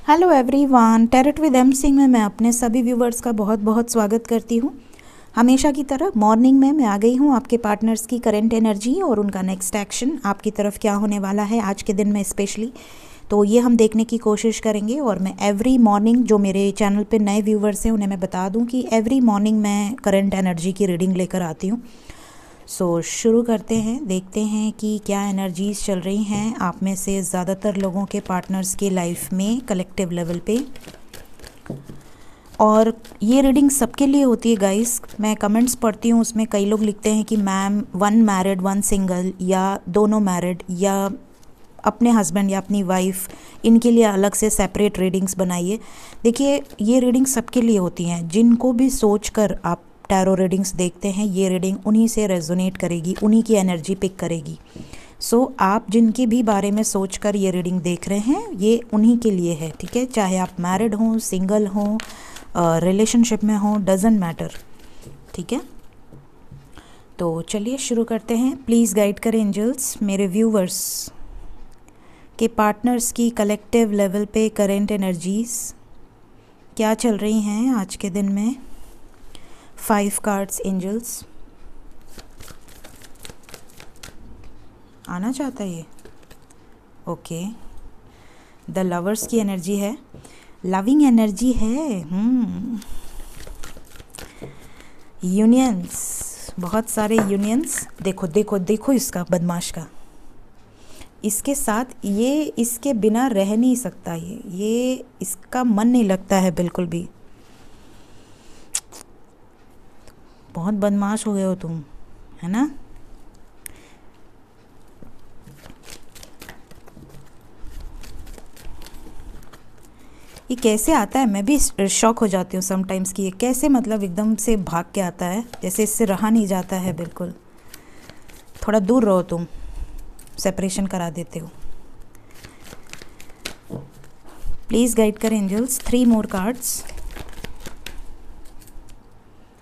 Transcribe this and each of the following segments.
Hello everyone, tarot with M Singh में मैं अपने सभी व्यूवर्स का बहुत बहुत स्वागत करती हूँ। हमेशा की तरह मॉर्निंग में मैं आ गई हूँ आपके पार्टनर्स की करंट एनर्जी और उनका नेक्स्ट एक्शन आपकी तरफ क्या होने वाला है आज के दिन में स्पेशली। तो ये हम देखने की कोशिश करेंगे और मैं एवरी मॉर्निंग जो मेरे चैनल पे नए व्यूवर्स हैं उन्हें मैं बता दूँ कि एवरी मॉर्निंग मैं करंट एनर्जी की रीडिंग लेकर आती हूँ। सो शुरू करते हैं, देखते हैं कि क्या एनर्जीज़ चल रही हैं आप में से ज़्यादातर लोगों के पार्टनर्स के लाइफ में कलेक्टिव लेवल पे। और ये रीडिंग सबके लिए होती है गाइस। मैं कमेंट्स पढ़ती हूँ, उसमें कई लोग लिखते हैं कि ma'am one married one single, या दोनों मैरिड, या अपने हस्बैंड या अपनी वाइफ, इनके लिए अलग से सेपरेट रीडिंग्स बनाइए। देखिए, ये रीडिंग सबके लिए होती हैं। जिनको भी सोच कर आप टैरो रीडिंग्स देखते हैं, ये रीडिंग उन्हीं से रेजोनेट करेगी, उन्हीं की एनर्जी पिक करेगी। सो आप जिनके भी बारे में सोच कर ये रीडिंग देख रहे हैं, ये उन्हीं के लिए है, ठीक है। चाहे आप मैरिड हों, सिंगल हों, रिलेशनशिप में हों, डजेंट मैटर, ठीक है। तो चलिए शुरू करते हैं। प्लीज़ गाइड करें एंजल्स मेरे व्यूवर्स के पार्टनर्स की कलेक्टिव लेवल पे करेंट एनर्जीज़ क्या चल रही हैं आज के दिन में। 5 कार्ड्स एंजल्स आना चाहता है ये। ओके, द लवर्स की एनर्जी है, लविंग एनर्जी है। यूनियंस, बहुत सारे यूनियंस। देखो देखो देखो इसका बदमाश का, इसके साथ ये इसके बिना रह नहीं सकता। ये इसका मन नहीं लगता है बिल्कुल भी। बहुत बदमाश हो गए हो तुम, है ना। ये कैसे आता है, मैं भी शॉक हो जाती हूँ समटाइम्स कि ये कैसे, मतलब एकदम से भाग के आता है, जैसे इससे रहा नहीं जाता है बिल्कुल। थोड़ा दूर रहो तुम, सेपरेशन करा देते हो। प्लीज़ गाइड करें angels 3 more cards.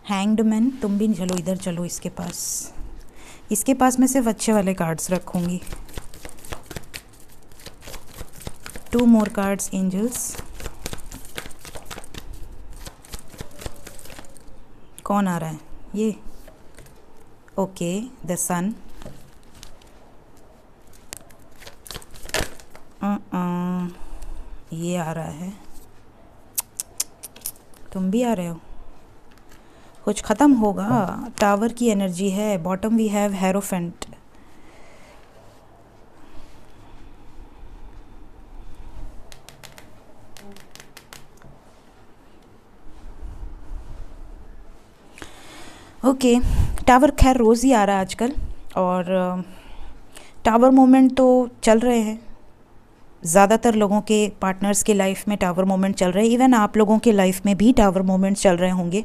Hanged man, तुम भी चलो इधर, चलो इसके पास। इसके पास मैं सिर्फ अच्छे वाले कार्ड्स रखूँगी। 2 मोर कार्ड्स एंजल्स। कौन आ रहा है ये? ओके, द सन। ये आ रहा है। तुम भी आ रहे हो, कुछ ख़त्म होगा। टावर की एनर्जी है। Bottom we have hierophant. Okay, tower खैर रोज़ ही आ रहा है आजकल, और टावर मोमेंट तो चल रहे हैं। ज़्यादातर लोगों के पार्टनर्स के लाइफ में टावर मोमेंट चल रहे हैं। इवन आप लोगों के लाइफ में भी टावर मोमेंट चल रहे होंगे,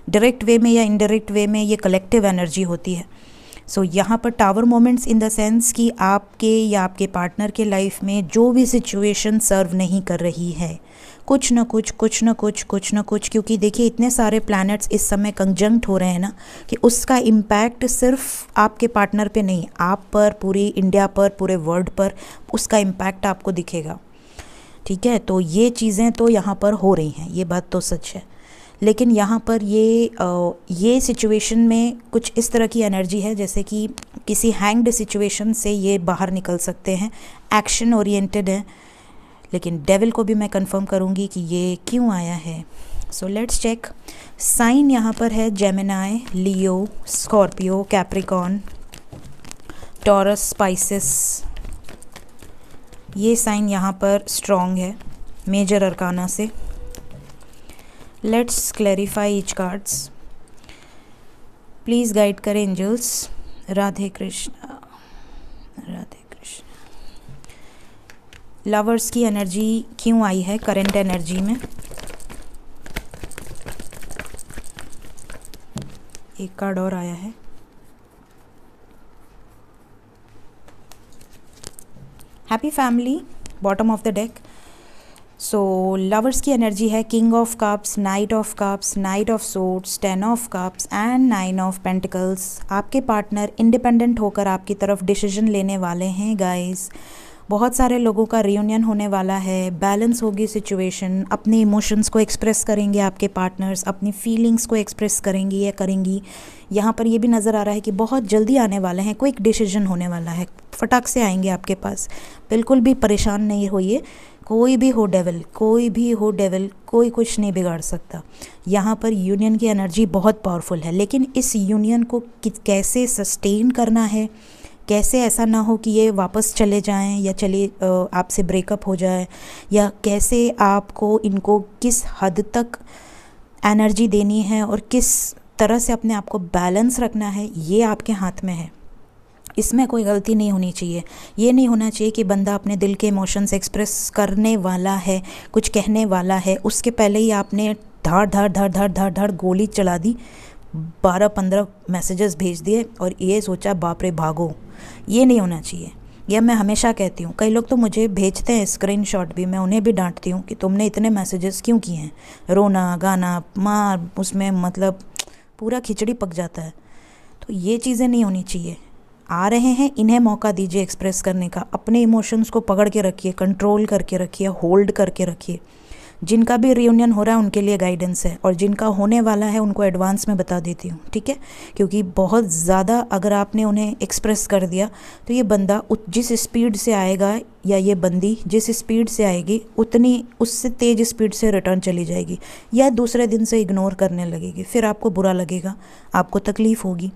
डायरेक्ट वे में या इनडायरेक्ट वे में। ये कलेक्टिव एनर्जी होती है। सो यहाँ पर tower moments in the sense कि आपके या आपके पार्टनर के लाइफ में जो भी सिचुएशन सर्व नहीं कर रही है, कुछ ना कुछ कुछ ना कुछ कुछ ना कुछ, क्योंकि देखिए इतने सारे प्लैनेट्स इस समय कंजंक्ट हो रहे हैं ना, कि उसका इम्पैक्ट सिर्फ आपके पार्टनर पे नहीं, आप पर, पूरी इंडिया पर, पूरे वर्ल्ड पर उसका इम्पैक्ट आपको दिखेगा, ठीक है। तो ये चीज़ें तो यहाँ पर हो रही हैं, ये बात तो सच है। लेकिन यहाँ पर ये सिचुएशन में कुछ इस तरह की एनर्जी है जैसे कि किसी हैंग्ड सिचुएशन से ये बाहर निकल सकते हैं। एक्शन ओरिएंटेड है, लेकिन डेविल को भी मैं कंफर्म करूँगी कि ये क्यों आया है। सो लेट्स चेक। साइन यहाँ पर है जेमिनाई, लियो, स्कॉर्पियो, कैप्रिकॉन, टॉरस, स्पाइसिस। ये साइन यहाँ पर स्ट्रॉन्ग है मेजर अरकाना से। Let's clarify each cards. Please guide करें एंजल्स। राधे कृष्णा, राधे कृष्णा। लवर्स की एनर्जी क्यों आई है करंट एनर्जी में? एक कार्ड और आया है। Happy family, bottom of the deck. So lovers की एनर्जी है king of cups, night of cups, night of swords, 10 of cups and 9 of pentacles. आपके पार्टनर इंडिपेंडेंट होकर आपकी तरफ डिसीजन लेने वाले हैं गाइस। बहुत सारे लोगों का रियूनियन होने वाला है, बैलेंस होगी सिचुएशन, अपने इमोशंस को एक्सप्रेस करेंगे आपके पार्टनर्स, अपनी फीलिंग्स को एक्सप्रेस करेंगी या करेंगी। यहाँ पर ये भी नज़र आ रहा है कि बहुत जल्दी आने वाले हैं, क्विक डिसीजन होने वाला है, फटाक से आएंगे आपके पास। बिल्कुल भी परेशान नहीं होइए, कोई भी हो डेविल, कोई भी हो डेविल, कोई कुछ नहीं बिगाड़ सकता। यहाँ पर यूनियन की एनर्जी बहुत पावरफुल है, लेकिन इस यूनियन को कैसे सस्टेन करना है, कैसे ऐसा ना हो कि ये वापस चले जाएं या चले आपसे ब्रेकअप हो जाए, या कैसे आपको इनको किस हद तक एनर्जी देनी है और किस तरह से अपने आप को बैलेंस रखना है, ये आपके हाथ में है। इसमें कोई गलती नहीं होनी चाहिए। ये नहीं होना चाहिए कि बंदा अपने दिल के इमोशंस एक्सप्रेस करने वाला है, कुछ कहने वाला है, उसके पहले ही आपने धाड़ धाड़ धाड़ धाड़ धाड़ धाड़ गोली चला दी, 12-15 मैसेजेस भेज दिए और ये सोचा बाप रे भागो। ये नहीं होना चाहिए। यह मैं हमेशा कहती हूँ। कई लोग तो मुझे भेजते हैं स्क्रीनशॉट भी, मैं उन्हें भी डांटती हूँ कि तुमने इतने मैसेजेस क्यों किए हैं। रोना गाना मार, उसमें मतलब पूरा खिचड़ी पक जाता है। तो ये चीज़ें नहीं होनी चाहिए। आ रहे हैं, इन्हें मौका दीजिए एक्सप्रेस करने का। अपने इमोशंस को पकड़ के रखिए, कंट्रोल करके रखिए, होल्ड करके रखिए। जिनका भी रियूनियन हो रहा है उनके लिए गाइडेंस है, और जिनका होने वाला है उनको एडवांस में बता देती हूँ, ठीक है। क्योंकि बहुत ज़्यादा अगर आपने उन्हें एक्सप्रेस कर दिया तो ये बंदा जिस स्पीड से आएगा या ये बंदी जिस स्पीड से आएगी उतनी उससे तेज़ स्पीड से रिटर्न चली जाएगी, या दूसरे दिन से इग्नोर करने लगेगी। फिर आपको बुरा लगेगा, आपको तकलीफ़ होगी,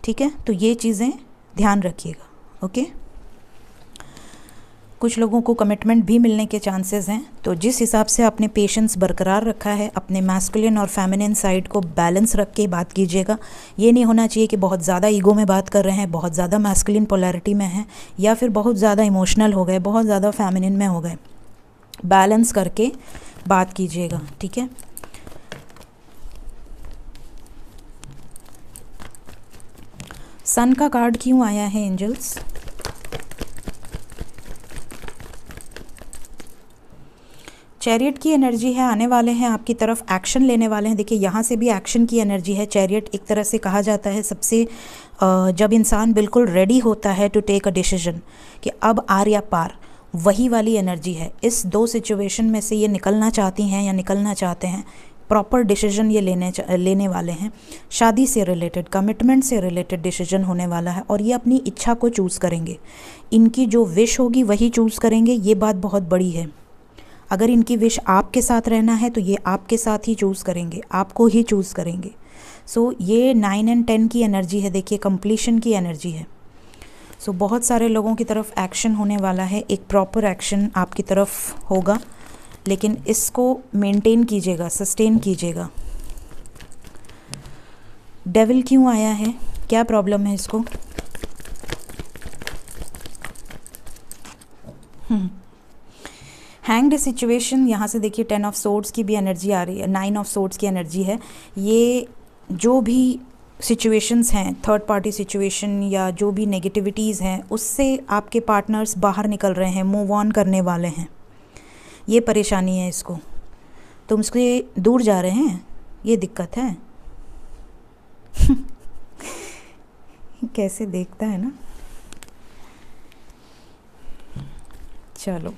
ठीक है। तो ये चीज़ें ध्यान रखिएगा, ओके। कुछ लोगों को कमिटमेंट भी मिलने के चांसेस हैं, तो जिस हिसाब से आपने पेशेंस बरकरार रखा है, अपने मैस्कुलिन और फेमिनिन साइड को बैलेंस रख के बात कीजिएगा। ये नहीं होना चाहिए कि बहुत ज़्यादा ईगो में बात कर रहे हैं, बहुत ज़्यादा मैस्कुलिन पोलैरिटी में हैं, या फिर बहुत ज़्यादा इमोशनल हो गए, बहुत ज़्यादा फेमिनिन में हो गए। बैलेंस करके बात कीजिएगा, ठीक है। सन का कार्ड क्यों आया है एंजल्स? चैरियट की एनर्जी है, आने वाले हैं आपकी तरफ, एक्शन लेने वाले हैं। देखिए यहाँ से भी एक्शन की एनर्जी है। चैरियट एक तरह से कहा जाता है सबसे जब इंसान बिल्कुल रेडी होता है टू टेक अ डिसीजन कि अब आर या पार, वही वाली एनर्जी है। इस दो सिचुएशन में से ये निकलना चाहती हैं या निकलना चाहते हैं, प्रॉपर डिसीजन ये लेने वाले हैं। शादी से रिलेटेड, कमिटमेंट से रिलेटेड डिसीजन होने वाला है, और ये अपनी इच्छा को चूज़ करेंगे। इनकी जो विश होगी वही चूज़ करेंगे। ये बात बहुत बड़ी है। अगर इनकी विश आपके साथ रहना है तो ये आपके साथ ही चूज़ करेंगे, आपको ही चूज़ करेंगे। सो ये 9 और 10 की एनर्जी है। देखिए कंप्लीशन की एनर्जी है। सो बहुत सारे लोगों की तरफ एक्शन होने वाला है, एक प्रॉपर एक्शन आपकी तरफ होगा, लेकिन इसको मेंटेन कीजिएगा, सस्टेन कीजिएगा। डेविल क्यों आया है, क्या प्रॉब्लम है इसको? Hanged situation. यहाँ से देखिए 10 ऑफ सोर्ड्स की भी एनर्जी आ रही है, 9 ऑफ सोर्ड्स की एनर्जी है। ये जो भी सिचुएशंस हैं, थर्ड पार्टी सिचुएशन या जो भी नेगेटिविटीज़ हैं, उससे आपके पार्टनर्स बाहर निकल रहे हैं, मूव ऑन करने वाले हैं। ये परेशानी है इसको, तुम उससे दूर जा रहे हैं, ये दिक्कत है। कैसे देखता है ना। चलो,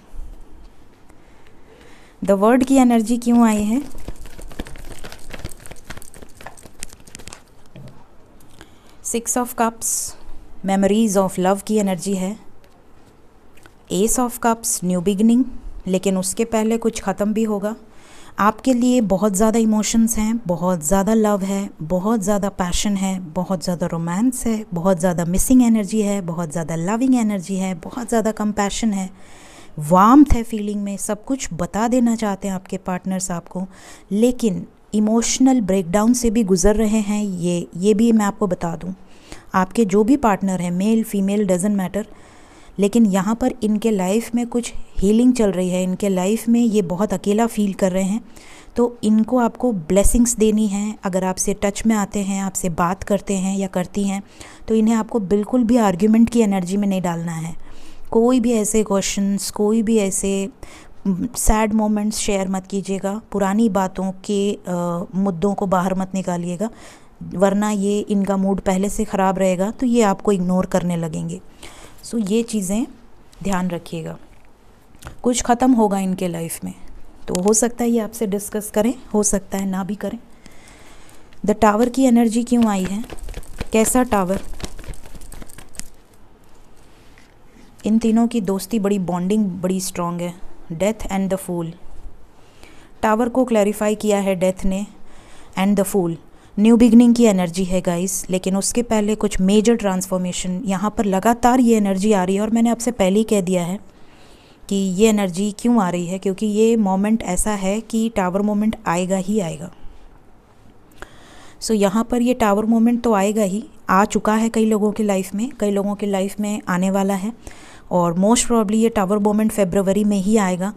द वर्ड की एनर्जी क्यों आई है? Six of cups, memories of love की एनर्जी है। S of cups, new beginning, लेकिन उसके पहले कुछ ख़त्म भी होगा। आपके लिए बहुत ज़्यादा इमोशंस हैं, बहुत ज़्यादा लव है, बहुत ज़्यादा पैशन है, बहुत ज़्यादा रोमांस है, बहुत ज़्यादा मिसिंग एनर्जी है, बहुत ज़्यादा लविंग एनर्जी है, बहुत ज़्यादा कंपैशन है, वार्मथ है फीलिंग में। सब कुछ बता देना चाहते हैं आपके पार्टनर्स आपको, लेकिन इमोशनल ब्रेकडाउन से भी गुज़र रहे हैं। ये भी मैं आपको बता दूं, आपके जो भी पार्टनर हैं, मेल फीमेल डजेंट मैटर, लेकिन यहाँ पर इनके लाइफ में कुछ हीलिंग चल रही है। इनके लाइफ में ये बहुत अकेला फील कर रहे हैं, तो इनको आपको ब्लेसिंग्स देनी है। अगर आपसे टच में आते हैं, आपसे बात करते हैं या करती हैं, तो इन्हें आपको बिल्कुल भी आर्ग्यूमेंट की एनर्जी में नहीं डालना है। कोई भी ऐसे क्वेश्चंस, कोई भी ऐसे सैड मोमेंट्स शेयर मत कीजिएगा। पुरानी बातों के मुद्दों को बाहर मत निकालिएगा, वरना ये इनका मूड पहले से ख़राब रहेगा तो ये आपको इग्नोर करने लगेंगे। सो ये चीज़ें ध्यान रखिएगा। कुछ ख़त्म होगा इनके लाइफ में, तो हो सकता है ये आपसे डिस्कस करें, हो सकता है ना भी करें। द टावर की एनर्जी क्यों आई है, कैसा टावर? इन तीनों की दोस्ती बड़ी, बॉन्डिंग बड़ी स्ट्रॉन्ग है। Death and the fool, tower को क्लैरिफाई किया है डेथ ने and the fool. New beginning की एनर्जी है गाइस, लेकिन उसके पहले कुछ मेजर ट्रांसफॉर्मेशन यहाँ पर लगातार ये एनर्जी आ रही है। और मैंने आपसे पहले ही कह दिया है कि ये एनर्जी क्यों आ रही है, क्योंकि ये मोमेंट ऐसा है कि टावर मोमेंट आएगा ही आएगा। सो यहाँ पर ये टावर मोमेंट तो आएगा ही, आ चुका है कई लोगों की लाइफ में, कई लोगों की लाइफ में आने वाला है, और मोस्ट प्रॉब्ली ये टावर मोमेंट फरवरी में ही आएगा।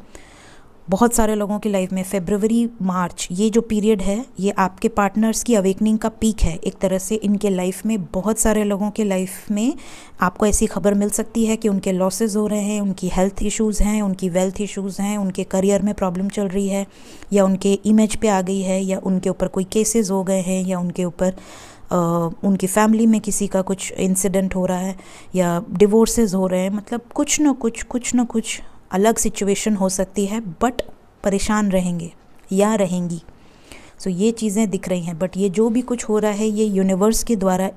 बहुत सारे लोगों की लाइफ में फरवरी मार्च ये जो पीरियड है, ये आपके पार्टनर्स की अवेकनिंग का पीक है एक तरह से इनके लाइफ में। बहुत सारे लोगों के लाइफ में आपको ऐसी खबर मिल सकती है कि उनके लॉसेस हो रहे हैं, उनकी हेल्थ इश्यूज़ हैं, उनकी वेल्थ इश्यूज़ हैं, उनके करियर में प्रॉब्लम चल रही है, या उनके इमेज पे आ गई है, या उनके ऊपर कोई केसेस हो गए हैं, या उनके ऊपर उनकी फैमिली में किसी का कुछ इंसिडेंट हो रहा है, या डिवोर्सेस हो रहे हैं। मतलब कुछ ना कुछ अलग सिचुएशन हो सकती है, बट परेशान रहेंगे या रहेंगी। सो ये चीज़ें दिख रही हैं, बट ये जो भी कुछ हो रहा है ये यूनिवर्स के द्वारा,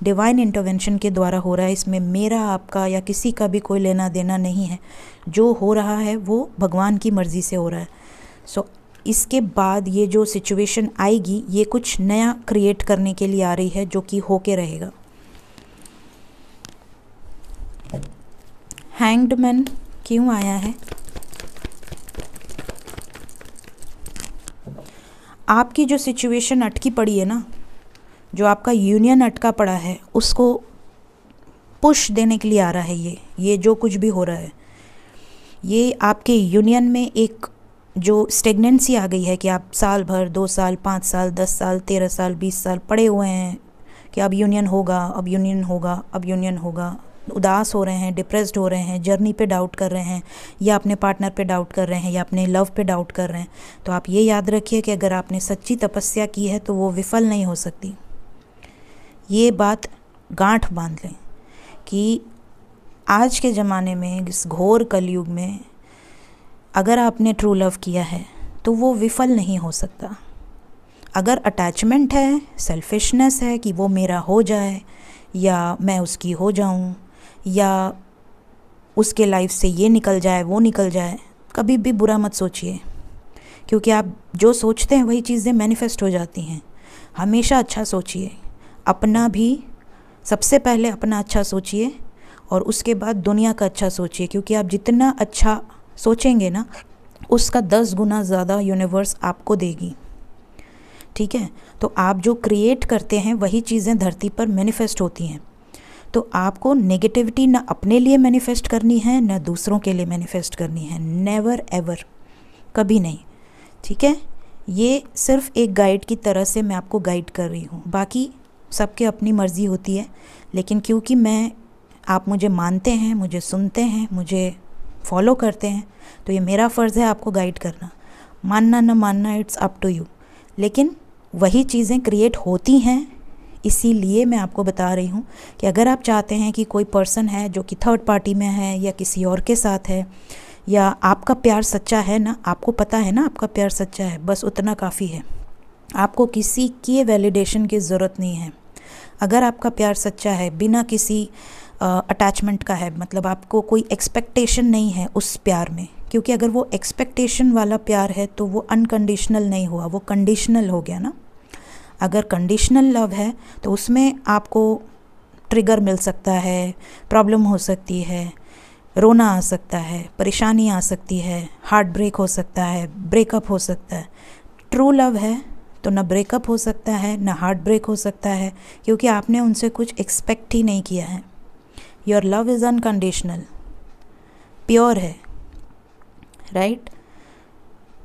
डिवाइन इंटरवेंशन के द्वारा हो रहा है। इसमें मेरा, आपका या किसी का भी कोई लेना देना नहीं है। जो हो रहा है वो भगवान की मर्ज़ी से हो रहा है। सो इसके बाद ये जो सिचुएशन आएगी ये कुछ नया क्रिएट करने के लिए आ रही है, जो कि होके रहेगा। हैंग्ड मैन क्यों आया है? आपकी जो सिचुएशन अटकी पड़ी है ना, जो आपका यूनियन अटका पड़ा है, उसको पुश देने के लिए आ रहा है ये जो कुछ भी हो रहा है। ये आपके यूनियन में एक जो स्टेगनेंसी आ गई है कि आप साल भर, 2 साल, 5 साल, 10 साल, 13 साल, 20 साल पड़े हुए हैं कि अब यूनियन होगा, अब यूनियन होगा, अब यूनियन होगा। उदास हो रहे हैं, डिप्रेस्ड हो रहे हैं, जर्नी पे डाउट कर रहे हैं, या अपने पार्टनर पे डाउट कर रहे हैं, या अपने लव पे डाउट कर रहे हैं। तो आप ये याद रखिए कि अगर आपने सच्ची तपस्या की है तो वो विफल नहीं हो सकती। ये बात गांठ बांध लें कि आज के ज़माने में, इस घोर कलयुग में, अगर आपने ट्रू लव किया है तो वो विफल नहीं हो सकता। अगर अटैचमेंट है, सेल्फिशनेस है कि वो मेरा हो जाए या मैं उसकी हो जाऊं, या उसके लाइफ से ये निकल जाए, वो निकल जाए, कभी भी बुरा मत सोचिए, क्योंकि आप जो सोचते हैं वही चीज़ें मैनिफेस्ट हो जाती हैं। हमेशा अच्छा सोचिए, अपना भी सबसे पहले अपना अच्छा सोचिए, और उसके बाद दुनिया का अच्छा सोचिए, क्योंकि आप जितना अच्छा सोचेंगे ना, उसका 10 गुना ज़्यादा यूनिवर्स आपको देगी। ठीक है, तो आप जो क्रिएट करते हैं वही चीज़ें धरती पर मैनिफेस्ट होती हैं। तो आपको नेगेटिविटी ना अपने लिए मैनिफेस्ट करनी है, ना दूसरों के लिए मैनिफेस्ट करनी है, नेवर एवर, कभी नहीं। ठीक है, ये सिर्फ एक गाइड की तरह से मैं आपको गाइड कर रही हूँ, बाकी सबके अपनी मर्ज़ी होती है। लेकिन क्योंकि आप मुझे मानते हैं, मुझे सुनते हैं, मुझे फॉलो करते हैं, तो ये मेरा फ़र्ज़ है आपको गाइड करना। मानना ना मानना, इट्स अप टू यू। लेकिन वही चीज़ें क्रिएट होती हैं, इसीलिए मैं आपको बता रही हूँ कि अगर आप चाहते हैं कि कोई पर्सन है जो कि थर्ड पार्टी में है, या किसी और के साथ है, या आपका प्यार सच्चा है ना, आपको पता है ना आपका प्यार सच्चा है, बस उतना काफ़ी है। आपको किसी की वैलिडेशन की ज़रूरत नहीं है। अगर आपका प्यार सच्चा है, बिना किसी अटैचमेंट का है, मतलब आपको कोई एक्सपेक्टेशन नहीं है उस प्यार में, क्योंकि अगर वो एक्सपेक्टेशन वाला प्यार है तो वो अनकंडीशनल नहीं हुआ, वो कंडीशनल हो गया ना। अगर कंडीशनल लव है तो उसमें आपको ट्रिगर मिल सकता है, प्रॉब्लम हो सकती है, रोना आ सकता है, परेशानी आ सकती है, हार्ट ब्रेक हो सकता है, ब्रेकअप हो सकता है। ट्रू लव है तो ना ब्रेकअप हो सकता है, ना हार्ट ब्रेक हो सकता है, क्योंकि आपने उनसे कुछ एक्सपेक्ट ही नहीं किया है। Your love is unconditional, pure है, राइट।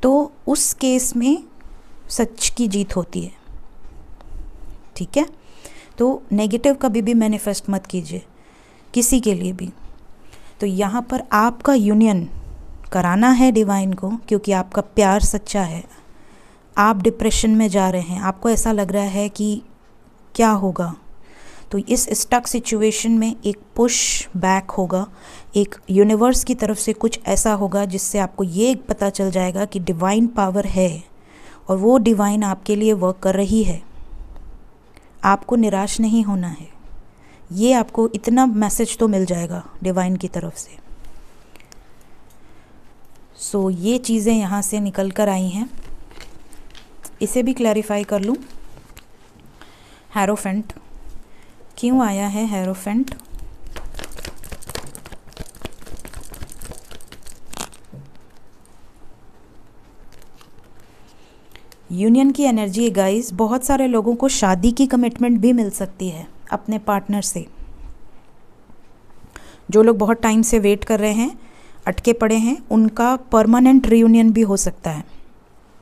तो उस केस में सच की जीत होती है। ठीक है, तो नेगेटिव कभी भी मैनिफेस्ट मत कीजिए किसी के लिए भी। तो यहाँ पर आपका यूनियन कराना है डिवाइन को, क्योंकि आपका प्यार सच्चा है। आप डिप्रेशन में जा रहे हैं, आपको ऐसा लग रहा है कि क्या होगा, तो इस स्टक सिचुएशन में एक पुश बैक होगा, एक यूनिवर्स की तरफ से कुछ ऐसा होगा जिससे आपको ये पता चल जाएगा कि डिवाइन पावर है और वो डिवाइन आपके लिए वर्क कर रही है। आपको निराश नहीं होना है, ये आपको इतना मैसेज तो मिल जाएगा डिवाइन की तरफ से। सो ये चीज़ें यहाँ से निकल कर आई हैं। इसे भी क्लैरिफाई कर लूँ। हेरोफेंट क्यों आया है? हेरोफेंट यूनियन की एनर्जी है गाइस। बहुत सारे लोगों को शादी की कमिटमेंट भी मिल सकती है अपने पार्टनर से। जो लोग बहुत टाइम से वेट कर रहे हैं, अटके पड़े हैं, उनका परमानेंट रियूनियन भी हो सकता है।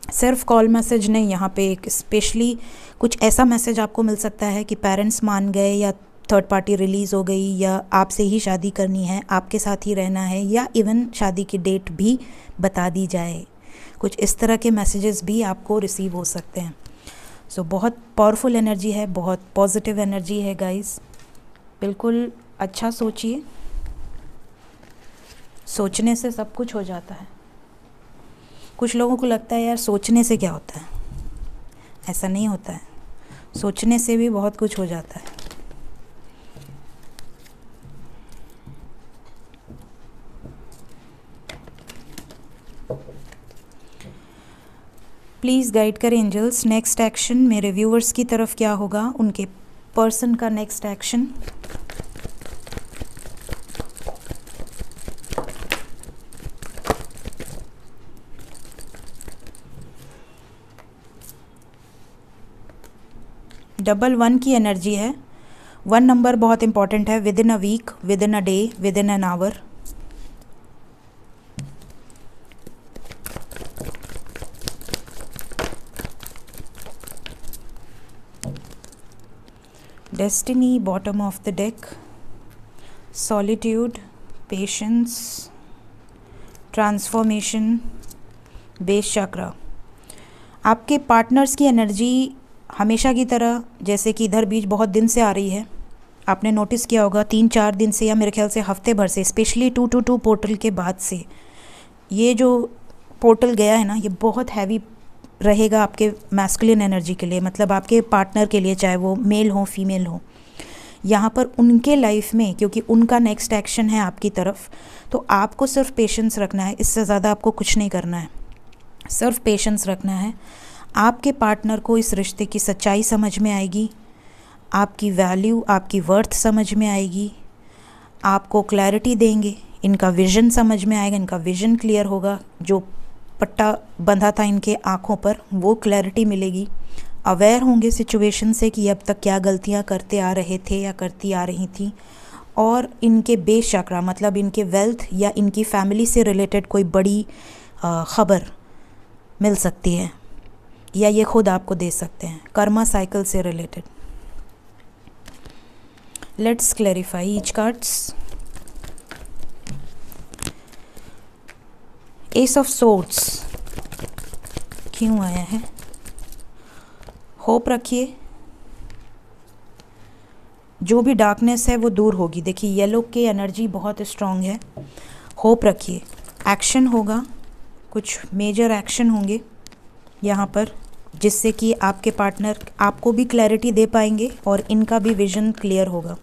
सिर्फ कॉल मैसेज नहीं, यहाँ पे एक स्पेशली कुछ ऐसा मैसेज आपको मिल सकता है कि पेरेंट्स मान गए या थर्ड पार्टी रिलीज़ हो गई या आपसे ही शादी करनी है, आपके साथ ही रहना है, या इवन शादी की डेट भी बता दी जाए। कुछ इस तरह के मैसेजेस भी आपको रिसीव हो सकते हैं। सो बहुत पावरफुल एनर्जी है, बहुत पॉजिटिव एनर्जी है गाइस। बिल्कुल अच्छा सोचिए, सोचने से सब कुछ हो जाता है। कुछ लोगों को लगता है यार सोचने से क्या होता है, ऐसा नहीं होता है, सोचने से भी बहुत कुछ हो जाता है। प्लीज़ गाइड करें एंजल्स, नेक्स्ट एक्शन मेरे व्यूअर्स की तरफ क्या होगा, उनके पर्सन का नेक्स्ट एक्शन। डबल 1 की एनर्जी है। 1 नंबर बहुत इंपॉर्टेंट है। Within a week, within a day, within an hour. Destiny bottom of the deck. Solitude, patience, transformation, base chakra. आपके पार्टनर्स की एनर्जी हमेशा की तरह, जैसे कि इधर बीच बहुत दिन से आ रही है, आपने नोटिस किया होगा 3-4 दिन से, या मेरे ख्याल से हफ्ते भर से, स्पेशली 222 पोर्टल के बाद से ये जो पोर्टल गया है ना, ये बहुत हैवी रहेगा आपके मैस्कुलिन एनर्जी के लिए, मतलब आपके पार्टनर के लिए, चाहे वो मेल हो फीमेल हो। यहाँ पर उनके लाइफ में, क्योंकि उनका नेक्स्ट एक्शन है आपकी तरफ, तो आपको सिर्फ पेशेंस रखना है। इससे ज़्यादा आपको कुछ नहीं करना है, सिर्फ पेशेंस रखना है। आपके पार्टनर को इस रिश्ते की सच्चाई समझ में आएगी, आपकी वैल्यू, आपकी वर्थ समझ में आएगी, आपको क्लैरिटी देंगे, इनका विज़न समझ में आएगा, इनका विज़न क्लियर होगा। जो पट्टा बंधा था इनके आँखों पर, वो क्लैरिटी मिलेगी। अवेयर होंगे सिचुएशन से कि अब तक क्या गलतियाँ करते आ रहे थे या करती आ रही थी, और इनके बेस चक्रा, मतलब इनके वेल्थ या इनकी फैमिली से रिलेटेड कोई बड़ी ख़बर मिल सकती है, या ये खुद आपको दे सकते हैं, कर्मा साइकिल से related. Let's clarify each cards. S of swords क्यों आया है? होप रखिए, जो भी डार्कनेस है वो दूर होगी। देखिए येलो की एनर्जी बहुत स्ट्रांग है। होप रखिए, एक्शन होगा, कुछ मेजर एक्शन होंगे यहाँ पर, जिससे कि आपके पार्टनर आपको भी क्लैरिटी दे पाएंगे और इनका भी विज़न क्लियर होगा।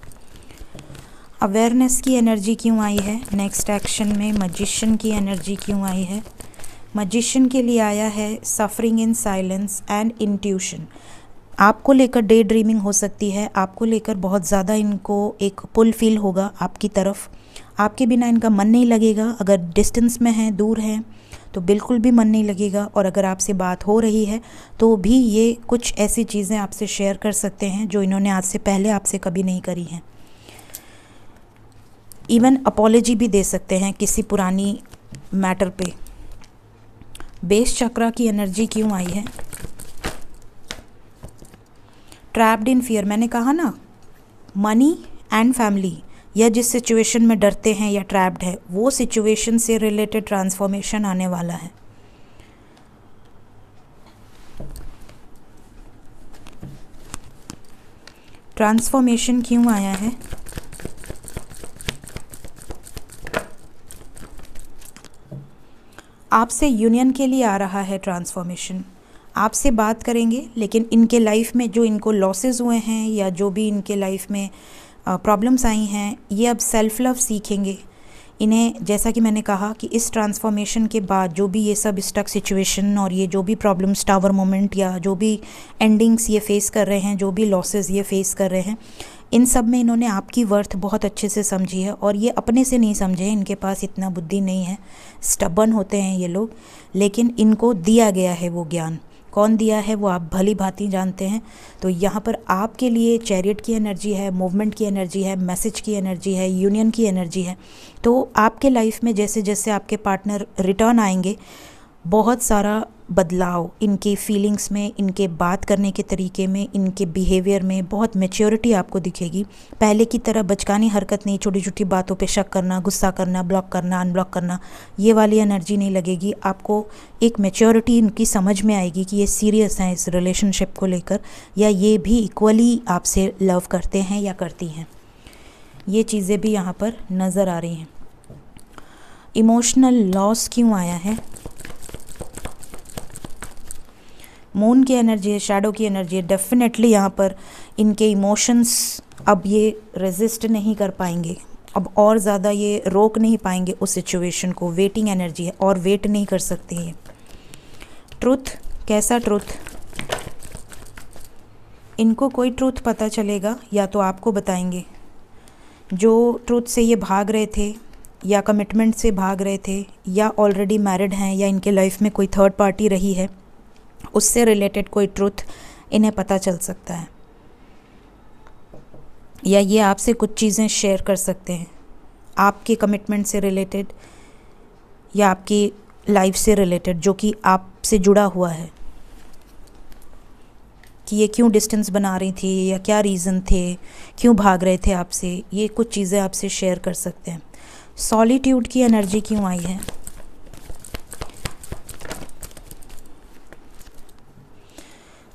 अवेयरनेस की एनर्जी क्यों आई है नेक्स्ट एक्शन में? मैजिशियन की एनर्जी क्यों आई है? मैजिशियन के लिए आया है suffering in silence and intuition. आपको लेकर डे ड्रीमिंग हो सकती है, आपको लेकर बहुत ज़्यादा इनको एक पुल फील होगा आपकी तरफ। आपके बिना इनका मन नहीं लगेगा। अगर डिस्टेंस में हैं, दूर हैं, तो बिल्कुल भी मन नहीं लगेगा। और अगर आपसे बात हो रही है तो भी ये कुछ ऐसी चीज़ें आपसे शेयर कर सकते हैं जो इन्होंने आज से पहले आपसे कभी नहीं करी हैं। इवन अपॉलॉजी भी दे सकते हैं किसी पुरानी मैटर पे। बेस चक्रा की एनर्जी क्यों आई है? Trapped in fear. मैंने कहा ना, मनी एंड फैमिली, या जिस सिचुएशन में डरते हैं या ट्रैप्ड है, वो सिचुएशन से रिलेटेड ट्रांसफॉर्मेशन आने वाला है। ट्रांसफॉर्मेशन क्यों आया है? आपसे यूनियन के लिए आ रहा है ट्रांसफॉर्मेशन। आपसे बात करेंगे, लेकिन इनके लाइफ में जो इनको लॉसेस हुए हैं या जो भी इनके लाइफ में प्रॉब्लम्स आई हैं, ये अब सेल्फ लव सीखेंगे। इन्हें, जैसा कि मैंने कहा कि इस ट्रांसफॉर्मेशन के बाद जो भी ये सब स्टक सिचुएशन और ये जो भी प्रॉब्लम्स, टावर मोमेंट या जो भी एंडिंग्स ये फेस कर रहे हैं, जो भी लॉसेस ये फेस कर रहे हैं, इन सब में इन्होंने आपकी वर्थ बहुत अच्छे से समझी है। और ये अपने से नहीं समझे, इनके पास इतना बुद्धि नहीं है, स्टबर्न होते हैं ये लोग, लेकिन इनको दिया गया है वो ज्ञान। कौन दिया है वो आप भली भांति जानते हैं। तो यहाँ पर आपके लिए चैरियट की एनर्जी है, मूवमेंट की एनर्जी है, मैसेज की एनर्जी है, यूनियन की एनर्जी है। तो आपके लाइफ में जैसे जैसे आपके पार्टनर रिटर्न आएंगे, बहुत सारा बदलाव इनके फीलिंग्स में, इनके बात करने के तरीके में, इनके बिहेवियर में बहुत मैच्योरिटी आपको दिखेगी। पहले की तरह बचकानी हरकत नहीं, छोटी छोटी बातों पे शक करना, गुस्सा करना, ब्लॉक करना, अनब्लॉक करना, ये वाली एनर्जी नहीं लगेगी। आपको एक मैच्योरिटी इनकी समझ में आएगी कि ये सीरियस हैं इस रिलेशनशिप को लेकर, या ये भी इक्वली आपसे लव करते हैं या करती हैं। ये चीज़ें भी यहाँ पर नज़र आ रही हैं। इमोशनल लॉस क्यों आया है? मून की एनर्जी है, शैडो की एनर्जी है। डेफिनेटली यहाँ पर इनके इमोशंस अब ये रेजिस्ट नहीं कर पाएंगे, अब और ज़्यादा ये रोक नहीं पाएंगे उस सिचुएशन को। वेटिंग एनर्जी है और वेट नहीं कर सकते ये। ट्रुथ, कैसा ट्रुथ? इनको कोई ट्रुथ पता चलेगा या तो आपको बताएंगे। जो ट्रुथ से ये भाग रहे थे या कमिटमेंट से भाग रहे थे, या ऑलरेडी मैरिड हैं, या इनके लाइफ में कोई थर्ड पार्टी रही है, उससे रिलेटेड कोई ट्रुथ इन्हें पता चल सकता है, या ये आपसे कुछ चीज़ें शेयर कर सकते हैं आपके कमिटमेंट से रिलेटेड या आपकी लाइफ से रिलेटेड, जो कि आपसे जुड़ा हुआ है, कि ये क्यों डिस्टेंस बना रही थी या क्या रीज़न थे, क्यों भाग रहे थे आपसे। ये कुछ चीज़ें आपसे शेयर कर सकते हैं। सॉलिट्यूड की एनर्जी क्यों आई है?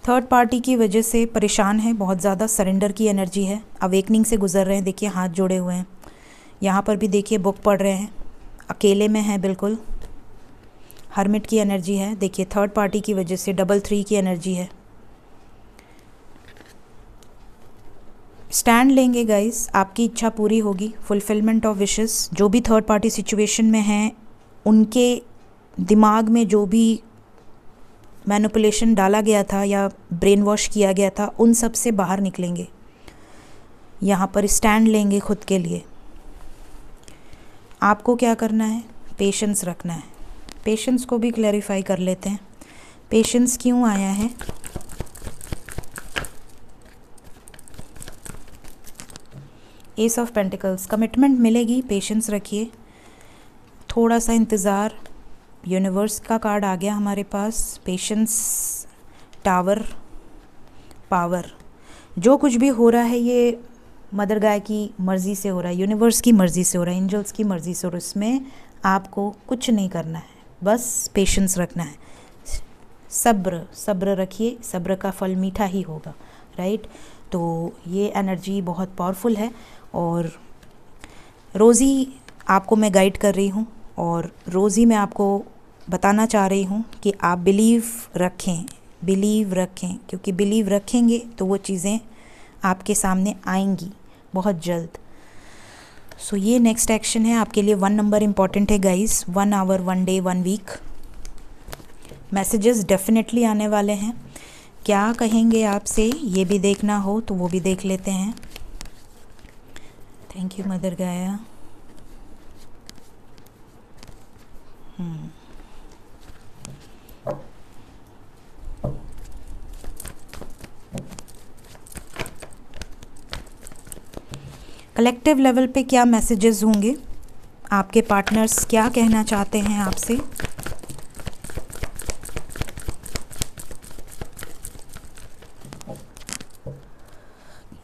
थर्ड पार्टी की वजह से परेशान है, बहुत ज़्यादा सरेंडर की एनर्जी है, अवेकनिंग से गुजर रहे हैं। देखिए हाथ जोड़े हुए हैं, यहाँ पर भी देखिए बुक पढ़ रहे हैं, अकेले में हैं बिल्कुल। हर्मिट की एनर्जी है, देखिए थर्ड पार्टी की वजह से डबल 3 की एनर्जी है। स्टैंड लेंगे गाइस, आपकी इच्छा पूरी होगी, फुलफिलमेंट ऑफ विशेस। जो भी थर्ड पार्टी सिचुएशन में हैं, उनके दिमाग में जो भी मैनिपुलेशन डाला गया था या ब्रेन वॉश किया गया था, उन सब से बाहर निकलेंगे। यहाँ पर स्टैंड लेंगे खुद के लिए। आपको क्या करना है? पेशेंस रखना है। पेशेंस को भी क्लैरिफाई कर लेते हैं। पेशेंस क्यों आया है? एस ऑफ पेंटिकल्स, कमिटमेंट मिलेगी, पेशेंस रखिए, थोड़ा सा इंतज़ार। यूनिवर्स का कार्ड आ गया हमारे पास, पेशेंस, टावर, पावर। जो कुछ भी हो रहा है ये मदर गाय की मर्ज़ी से हो रहा है, यूनिवर्स की मर्ज़ी से हो रहा है, एंजल्स की मर्ज़ी से हो रहा है। इसमें आपको कुछ नहीं करना है, बस पेशेंस रखना है। सब्र रखिए, सब्र का फल मीठा ही होगा, राइट। तो ये एनर्जी बहुत पावरफुल है। और रोज़ी आपको मैं गाइड कर रही हूँ, और रोज़ी मैं आपको बताना चाह रही हूँ कि आप बिलीव रखें, क्योंकि बिलीव रखेंगे तो वो चीज़ें आपके सामने आएंगी बहुत जल्द। सो ये नेक्स्ट एक्शन है आपके लिए। 1 नंबर इम्पॉर्टेंट है guys, 1 hour, 1 day, 1 week. Messages definitely आने वाले हैं। क्या कहेंगे आपसे ये भी देखना हो तो वो भी देख लेते हैं। थैंक यू मदर गाया। कलेक्टिव लेवल पे क्या मैसेजेस होंगे? आपके पार्टनर्स क्या कहना चाहते हैं आपसे?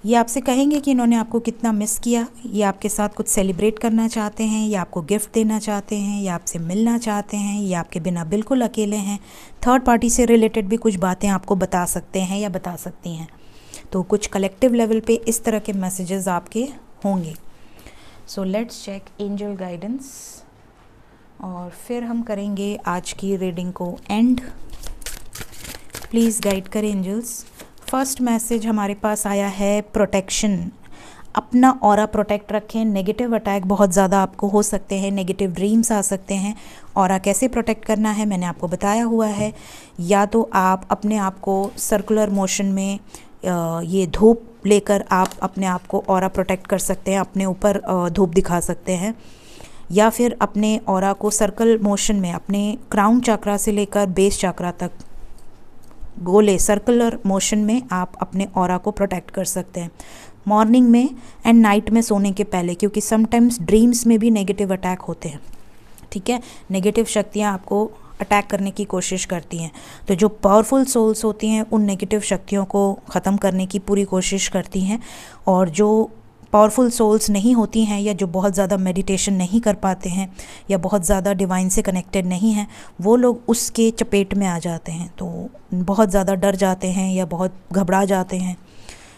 ये आपसे कहेंगे कि इन्होंने आपको कितना मिस किया, ये आपके साथ कुछ सेलिब्रेट करना चाहते हैं, या आपको गिफ्ट देना चाहते हैं, या आपसे मिलना चाहते हैं, या आपके बिना बिल्कुल अकेले हैं। थर्ड पार्टी से रिलेटेड भी कुछ बातें आपको बता सकते हैं या बता सकती हैं। तो कुछ कलेक्टिव लेवल पे इस तरह के मैसेजेस आपके होंगे। So let's check angel guidance और फिर हम करेंगे आज की रीडिंग को एंड। प्लीज़ गाइड करें एंजल्स। फर्स्ट मैसेज हमारे पास आया है प्रोटेक्शन। अपना ऑरा प्रोटेक्ट रखें। नेगेटिव अटैक बहुत ज़्यादा आपको हो सकते हैं, नेगेटिव ड्रीम्स आ सकते हैं। ऑरा कैसे प्रोटेक्ट करना है मैंने आपको बताया हुआ है। या तो आप अपने आप को सर्कुलर मोशन में ये धूप लेकर आप अपने आप को ऑरा प्रोटेक्ट कर सकते हैं, अपने ऊपर धूप दिखा सकते हैं। या फिर अपने ऑरा को सर्कल मोशन में अपने क्राउन चक्रा से लेकर बेस चक्रा तक गोले सर्कुलर मोशन में आप अपने ऑरा को प्रोटेक्ट कर सकते हैं मॉर्निंग में एंड नाइट में सोने के पहले, क्योंकि समटाइम्स ड्रीम्स में भी नेगेटिव अटैक होते हैं। ठीक है, नेगेटिव शक्तियाँ आपको अटैक करने की कोशिश करती हैं। तो जो पावरफुल सोल्स होती हैं उन नेगेटिव शक्तियों को ख़त्म करने की पूरी कोशिश करती हैं, और जो पावरफुल सोल्स नहीं होती हैं या जो बहुत ज़्यादा मेडिटेशन नहीं कर पाते हैं या बहुत ज़्यादा डिवाइन से कनेक्टेड नहीं हैं, वो लोग उसके चपेट में आ जाते हैं, तो बहुत ज़्यादा डर जाते हैं या बहुत घबरा जाते हैं।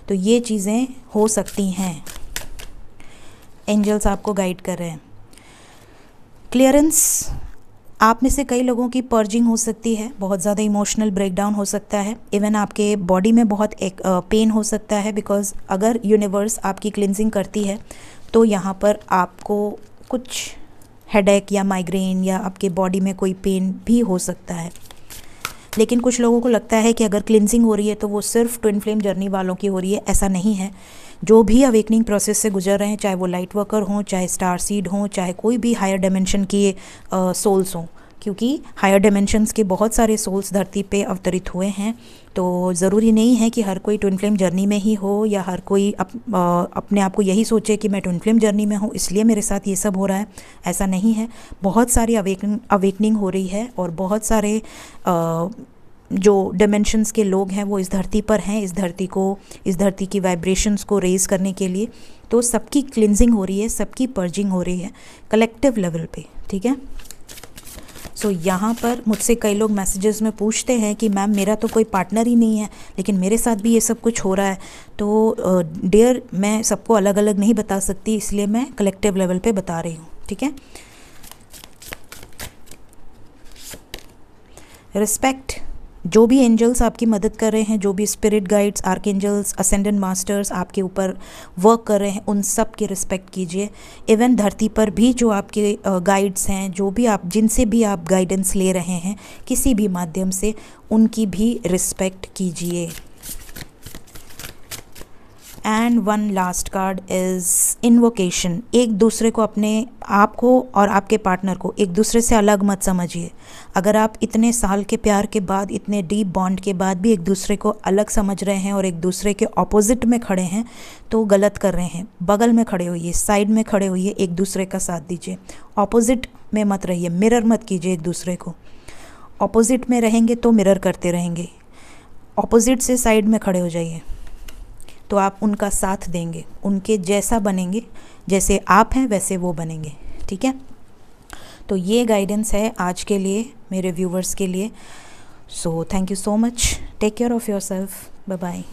तो ये चीज़ें हो सकती हैं। एंजल्स आपको गाइड कर रहे हैं। क्लियरेंस, आप में से कई लोगों की पर्जिंग हो सकती है, बहुत ज़्यादा इमोशनल ब्रेकडाउन हो सकता है, इवन आपके बॉडी में बहुत एक पेन हो सकता है, बिकॉज अगर यूनिवर्स आपकी क्लिनजिंग करती है तो यहाँ पर आपको कुछ हेडेक या माइग्रेन या आपके बॉडी में कोई पेन भी हो सकता है। लेकिन कुछ लोगों को लगता है कि अगर क्लिनजिंग हो रही है तो वो सिर्फ ट्विन फ्लेम जर्नी वालों की हो रही है। ऐसा नहीं है। जो भी अवेकनिंग प्रोसेस से गुजर रहे हैं, चाहे वो लाइट वर्कर हों, चाहे स्टार सीड हों, चाहे कोई भी हायर डायमेंशन की सोल्स हों, क्योंकि हायर डायमेंशंस के बहुत सारे सोल्स धरती पे अवतरित हुए हैं। तो ज़रूरी नहीं है कि हर कोई ट्विन फ्लेम जर्नी में ही हो या हर कोई अपने आप को यही सोचे कि मैं ट्विन फ्लेम जर्नी में हूँ इसलिए मेरे साथ ये सब हो रहा है। ऐसा नहीं है। बहुत सारी अवेकनिंग हो रही है और बहुत सारे जो डायमेंशंस के लोग हैं वो इस धरती पर हैं, इस धरती की वाइब्रेशंस को रेज़ करने के लिए। तो सबकी क्लिनजिंग हो रही है, सबकी पर्जिंग हो रही है कलेक्टिव लेवल पे। ठीक है। सो यहाँ पर मुझसे कई लोग मैसेजेस में पूछते हैं कि मैम मेरा तो कोई पार्टनर ही नहीं है लेकिन मेरे साथ भी ये सब कुछ हो रहा है। तो डियर, मैं सबको अलग अलग नहीं बता सकती, इसलिए मैं कलेक्टिव लेवल पे बता रही हूँ। ठीक है। रिस्पेक्ट, जो भी एंजल्स आपकी मदद कर रहे हैं, जो भी spirit guides, archangels, ascendant masters आपके ऊपर वर्क कर रहे हैं, उन सब की रिस्पेक्ट कीजिए। इवन धरती पर भी जो आपके गाइड्स हैं, जो भी आप जिनसे भी आप गाइडेंस ले रहे हैं किसी भी माध्यम से, उनकी भी रिस्पेक्ट कीजिए। And one last card is invocation. एक दूसरे को, अपने आप को और आपके पार्टनर को एक दूसरे से अलग मत समझिए। अगर आप इतने साल के प्यार के बाद, इतने डीप बॉन्ड के बाद भी एक दूसरे को अलग समझ रहे हैं और एक दूसरे के ऑपोजिट में खड़े हैं तो गलत कर रहे हैं। बगल में खड़े होइए, साइड में खड़े होइए, एक दूसरे का साथ दीजिए। ऑपोजिट में मत रहिए, मिरर मत कीजिए एक दूसरे को। ऑपोजिट में रहेंगे तो मिरर करते रहेंगे। ऑपोजिट से साइड में खड़े हो जाइए तो आप उनका साथ देंगे, उनके जैसा बनेंगे, जैसे आप हैं वैसे वो बनेंगे। ठीक है। तो ये गाइडेंस है आज के लिए मेरे व्यूवर्स के लिए। So thank you so much. Take care of yourself. Bye bye.